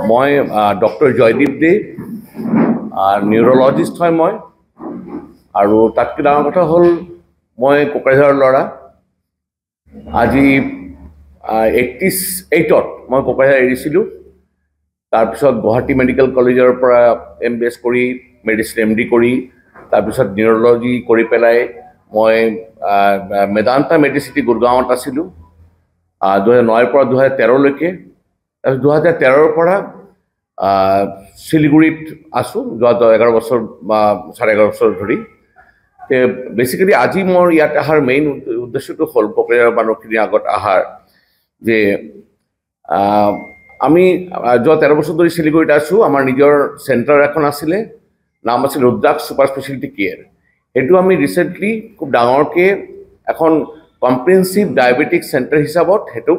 মই ডক্টৰ জয়দীপ দে নিউৰলজিষ্ট হয় মই আৰু তাতকৈ ডাঙৰ কথা হ'ল মই কোকৰাঝাৰৰ ল'ৰা। আজি 88ত মই কোকৰাঝাৰ এৰিছিলোঁ। তাৰপিছত গুৱাহাটী মেডিকেল কলেজৰ পৰা MBS কৰি মেডিচিন MD কৰি তাৰপিছত নিউৰলজি কৰি পেলাই মই মেদান্তা মেডিচিটি গুৰগাঁৱত আছিলোঁ 2009ৰ পৰা 2013লৈকে। 2013ৰ পৰা শিলিগুৰিত আছোঁ যোৱা 11 বছৰ বা 11.5 বছৰ ধৰি। বেচিকেলি আজি মোৰ ইয়াত অহাৰ মেইন উদ্দেশ্যটো হ'ল কোকৰাঝাৰৰ মানুহখিনিৰ আগত অহাৰ যে আমি যোৱা 13 বছৰ ধৰি শিলিগুৰিত আছোঁ। আমাৰ নিজৰ চেণ্টাৰ এখন আছিলে, নাম আছিল ৰুদ্ৰাক্ষ ছুপাৰ স্পেচিয়েলিটি কেয়াৰ। সেইটো আমি ৰিচেণ্টলি খুব ডাঙৰকৈ এখন কম্প্ৰিহেনচিভ ডায়েবেটিক চেণ্টাৰ হিচাপত সেইটো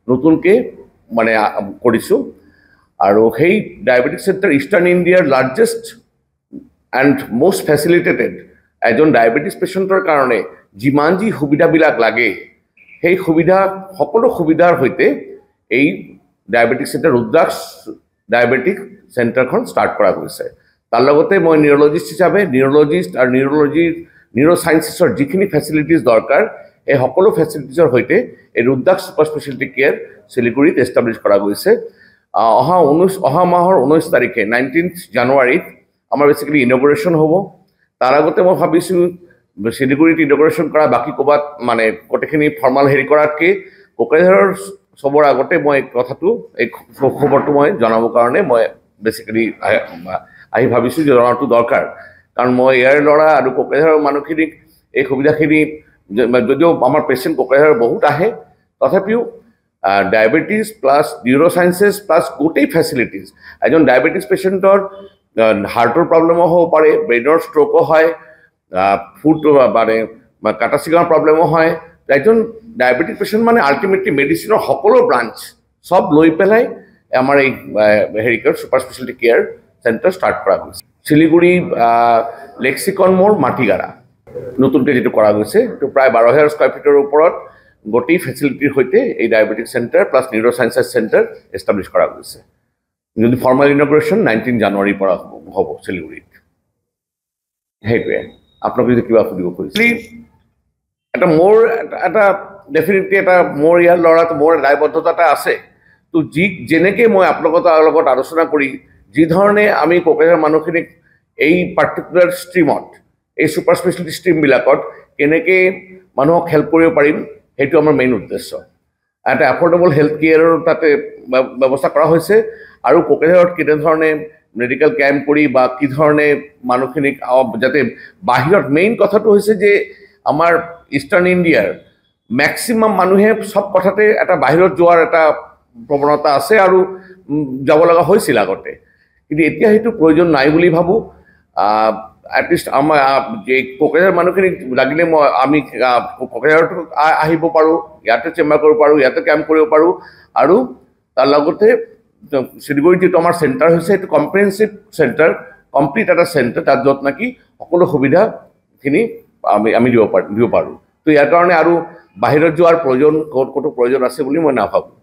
নতুনকৈ মানে কৰিছোঁ। আৰু সেই ডায়েবেটিক চেণ্টাৰ ইষ্টাৰ্ণ ইণ্ডিয়াৰ লাৰ্জেষ্ট এণ্ড মষ্ট ফেচিলিটেটেড এজন ডায়েবেটিছ পেচেণ্টৰ কাৰণে যিমান যি সুবিধাবিলাক লাগে সেই সকলো সুবিধাৰ সৈতে এই ডায়েবেটিক চেণ্টাৰ ৰুদ্ৰাক্ষ ডায়েবেটিক চেণ্টাৰখন ষ্টাৰ্ট কৰা গৈছে। তাৰ লগতে মই নিউৰলজিষ্ট হিচাপে নিউৰলজিষ্ট আৰু নিউৰ'চাইন্সেছৰ যিখিনি ফেচিলিটিজ দৰকাৰ এই সকলো ফেচিলিটিজৰ সৈতে এই ৰুদ্ৰাক্ষ ছুপাৰ স্পেচিয়েলিটি কেয়াৰ শিলিগুৰিত এষ্টাব্লিছ কৰা গৈছে। অহা মাহৰ 19 তাৰিখে 19 জানুৱাৰীত আমাৰ বেচিকেলি ইনগ্ৰেশ্যন হ'ব। তাৰ আগতে মই ভাবিছোঁ শিলিগুৰিত ইনগ্ৰেশ্যন কৰা বাকী ক'ৰবাত মানে গোটেইখিনি ফৰ্মাল হেৰি কৰাতকৈ কোকৰাঝাৰৰ চবৰ আগতে মই কথাটো এই খবৰটো মই জনাবৰ কাৰণে মই বেচিকেলি আহি ভাবিছোঁ যে জনাটো দৰকাৰ। কাৰণ মই ইয়াৰ ল'ৰা আৰু কোকৰাঝাৰৰ মানুহখিনিক এই সুবিধাখিনি যদিও আমাৰ পেচেণ্ট কোকৰাঝাৰৰ বহুত আহে তথাপিও ডায়েবেটিছ প্লাছ নিউৰ'চাইন্সেছ প্লাছ গোটেই ফেচিলিটিজ এজন ডায়েবেটিছ পেচেণ্টৰ হাৰ্টৰ প্ৰব্লেমো হ'ব পাৰে, ব্ৰেইনৰ ষ্ট্ৰ'কো হয়, ফুড মানে কাটা ছিঙাৰ প্ৰব্লেমো হয়। এজন ডায়েবেটিক পেচেণ্ট মানে আল্টিমেটলি মেডিচিনৰ সকলো ব্ৰাঞ্চ চব লৈ পেলাই আমাৰ এই super speciality care centre start কৰা গৈছে। শিলিগুৰি লেক্সিকন মোৰ মাটিগাৰা নতুনকৈ যিটো কৰা গৈছে সেইটো প্ৰায় 12,000 স্কুৱাৰ ফিটৰ ওপৰত গোটেই ফেচিলিটিৰ সৈতে এই diabetic centre plus neurosciences centre establish কৰা গৈছে। যদি ফৰ্মেল ইনগ্ৰেশ্যন 19 জানুৱাৰীৰ পৰা হ'ব শিলিগুৰিত। সেইটোৱে আপোনালোকে যদি কিবা সুধিব খুজিছে মোৰ এটা ডেফিনেটলি এটা মোৰ ইয়াৰ ল'ৰাটো মোৰ দায়বদ্ধতা এটা আছে। তো যেনেকৈ মই আপোনালোকৰ লগত আলোচনা কৰি যিধৰণে আমি কোকৰাঝাৰৰ মানুহখিনিক এই পাৰ্টিকুলাৰ ষ্ট্ৰীমত এই ছুপাৰ স্পেচিয়েলিটি ষ্ট্ৰীমবিলাকত কেনেকৈ মানুহক হেল্প কৰিব পাৰিম সেইটো আমাৰ মেইন উদ্দেশ্য। এটা এফৰ্ডেবল হেল্থ কেয়াৰৰ তাতে ব্যৱস্থা কৰা হৈছে আৰু কোকৰাঝাৰত কেনেধৰণে মেডিকেল কেম্প কৰি বা কি ধৰণে মানুহখিনিক যাতে বাহিৰত মেইন কথাটো হৈছে যে আমাৰ ইষ্টাৰ্ণ ইণ্ডিয়াৰ মেক্সিমাম মানুহে চব কথাতে এটা বাহিৰত যোৱাৰ এটা প্ৰৱণতা আছে আৰু যাব লগা হৈছিল আগতে, কিন্তু এতিয়া সেইটো প্ৰয়োজন নাই বুলি ভাবোঁ। এটলিষ্ট আমাৰ কোকৰাঝাৰ মানুহখিনিক লাগিলে আমি কোকৰাঝাৰতো আহিব পাৰোঁ, ইয়াতে চেম্বাৰ কৰিব পাৰোঁ, ইয়াতে কেম্প কৰিব পাৰোঁ আৰু তাৰ লগতে শিলিগুৰিত যিটো আমাৰ চেণ্টাৰ হৈছে সেইটো কম্প্ৰিহেনচিভ চেণ্টাৰ, কমপ্লিট এটা চেণ্টাৰ তাত য'ত নেকি সকলো সুবিধাখিনি আমি দিব পাৰোঁ। তো ইয়াৰ কাৰণে আৰু বাহিৰত যোৱাৰ ক'তো প্ৰয়োজন আছে বুলি মই নাভাবোঁ।